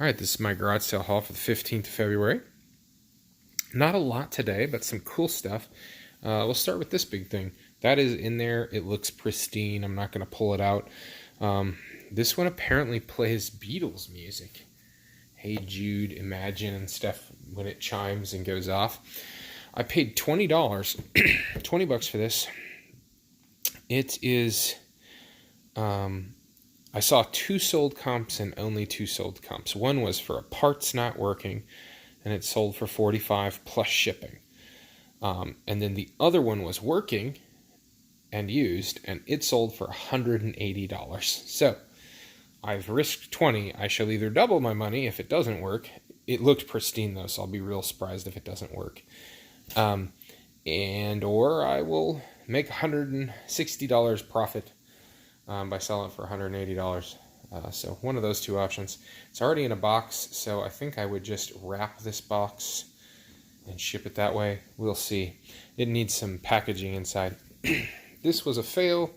All right, this is my garage sale haul for the 15th of February. Not a lot today, but some cool stuff. We'll start with this big thing. That is in there. It looks pristine. I'm not going to pull it out. This one apparently plays Beatles music. Hey Jude, Imagine, and stuff when it chimes and goes off. I paid $20, $20 for this. It is... I saw 2 sold comps and only 2 sold comps. One was for a parts not working, and it sold for $45 plus shipping. And then the other one was working and used, and it sold for $180. So I've risked 20. I shall either double my money if it doesn't work. It looked pristine though, so I'll be real surprised if it doesn't work. Or I will make $160 profit by selling it for $180. So one of those two options. It's already in a box, so I think I would just wrap this box and ship it that way. We'll see. It needs some packaging inside. This was a fail.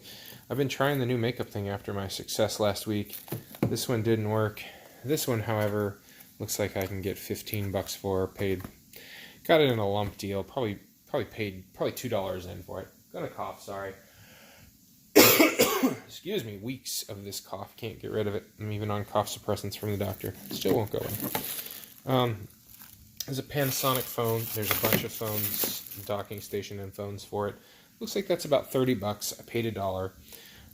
I've been trying the new makeup thing after my success last week. This one didn't work. This one, however, looks like I can get $15 for. Got it in a lump deal. Probably paid $2 in for it. Gonna cough, sorry. Excuse me, weeks of this cough. Can't get rid of it. I'm even on cough suppressants from the doctor. Still won't go away. There's a Panasonic phone. There's a bunch of phones, docking station and phones for it. Looks like that's about $30. I paid $1.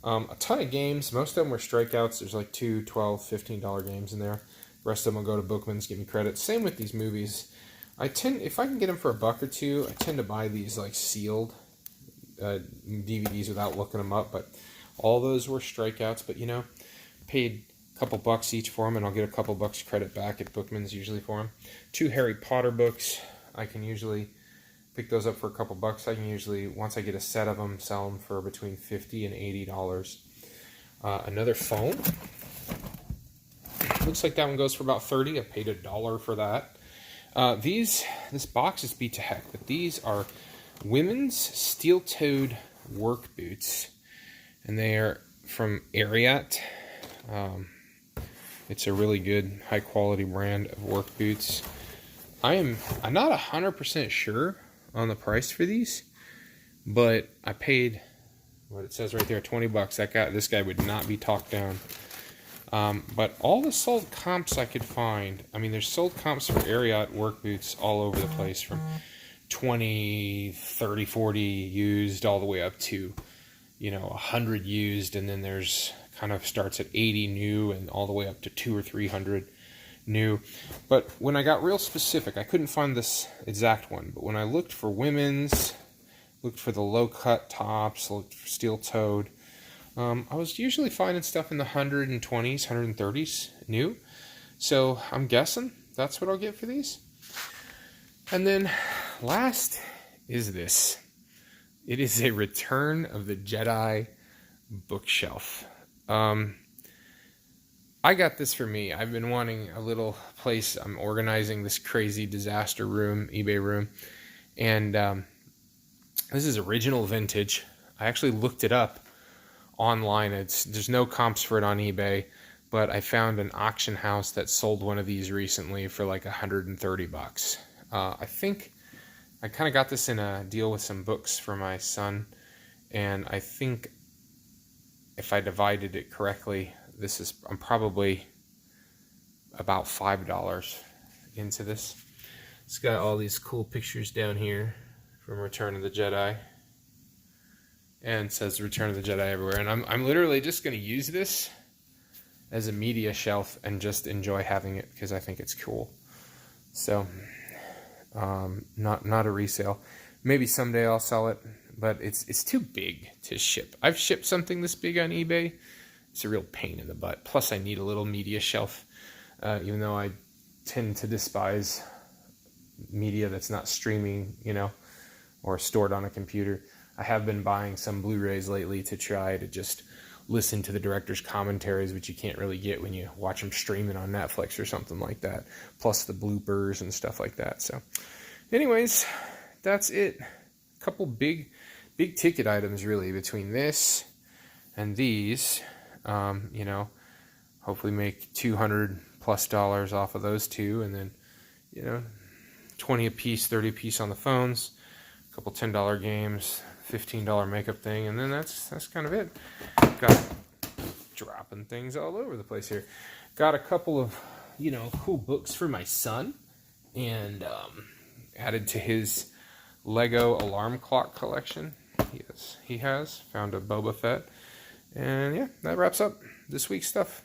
A ton of games. Most of them were strikeouts. There's like $2, $12, $15 games in there. The rest of them will go to Bookman's, give me credit. Same with these movies. If I can get them for $1 or $2, I tend to buy these like sealed DVDs without looking them up, but all those were strikeouts. But paid a couple bucks each for them, and I'll get a couple bucks credit back at Bookman's usually for them. 2 Harry Potter books. I can usually pick those up for a couple bucks. I can usually, once I get a set of them, sell them for between $50 and $80. Another phone. Looks like that one goes for about $30. I paid $1 for that. This box is beat to heck, but these are women's steel-toed work boots, and they are from Ariat. It's a really good, high-quality brand of work boots. I'm not 100% sure on the price for these, but I paid what it says right there, $20. This guy would not be talked down. But all the sold comps I could find, there's sold comps for Ariat work boots all over the place, from 20, 30, 40 used all the way up to 100 used, and then there's kind of starts at 80 new and all the way up to 200 or 300 new. But when I got real specific, I couldn't find this exact one, but when I looked for women's, looked for the low cut tops, looked for steel toed, I was usually finding stuff in the 120s, 130s new. So I'm guessing that's what I'll get for these. And then last is this. It is a Return of the Jedi bookshelf. I got this for me. I've been wanting a little place. I'm organizing this crazy disaster room, eBay room. And this is original vintage. I actually looked it up online. There's no comps for it on eBay, but I found an auction house that sold one of these recently for like $130. I think I kind of got this in a deal with some books for my son, and I think if I divided it correctly, I'm probably about $5 into this. It's got all these cool pictures down here from Return of the Jedi, and it says Return of the Jedi everywhere. And I'm literally just going to use this as a media shelf and just enjoy having it because I think it's cool. So not a resale. Maybe someday I'll sell it, but it's too big to ship. I've shipped something this big on eBay. It's a real pain in the butt. Plus, I need a little media shelf, even though I tend to despise media that's not streaming, or stored on a computer. I have been buying some Blu-rays lately to try to just listen to the director's commentaries, which you can't really get when you watch them streaming on Netflix or something like that, plus the bloopers and stuff like that. So anyways, that's it. A couple big ticket items really between this and these. Hopefully make $200+ plus off of those two, and then, you know, 20 a piece, 30 a piece on the phones, a couple $10 games, $15 makeup thing, and then that's kind of it. Got dropping things all over the place here. Got a couple of, you know, cool books for my son, and added to his Lego alarm clock collection. He has found a Boba Fett, and yeah, that wraps up this week's stuff.